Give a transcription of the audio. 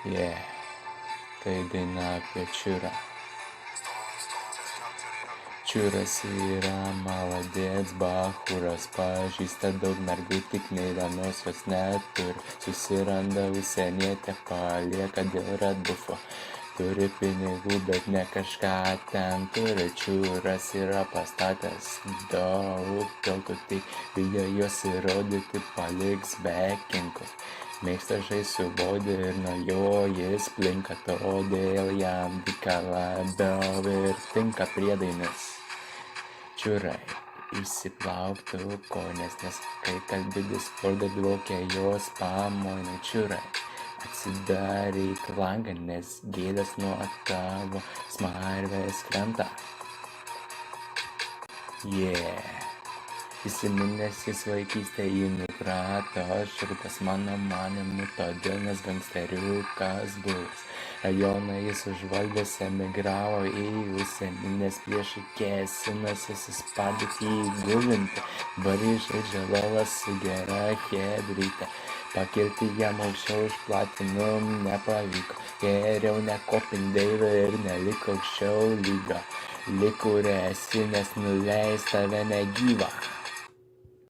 Yeah, tai daina apie čiurą. Čiuras yra maladėts bachūras, pažįsta daug mergų, tik nei vienos jos neturi. Susiranda užsienietę, palieka dėl radbufo. Turi pinigų, bet ne kažką ten turi. Čiuras yra pastatęs daug tiltų, tik bijo juos įrodyti, paliks bekinkų. Mėgsta žaisti su bodi ir nuo jo jis plinka, todėl jam dyka labiau ir tinka priedainis. Čiurai išsiplauktų kojas, nes kai kalbi diskordą blokia jos pamoina. Čiurai atsidaryk langą, nes gėdas nuo tavo smarvės krenta. Yeah. Įsiminęs jis vaikystę jį nukrato širkas mano manimu, todėl nes gangsteriukas buvęs. Rajoną jis užvaldęs emigravo į užsienį, nes priešai kėsinasi suspardyti jį gulinti. Bari žaidžia lovą su gera chebryte, pakilti jam aukščiau už platinum nepavyko. Geriau nekopink deivio ir nelik aukščiau lygio. Lik kur esi, nes nuleis tave negyvą.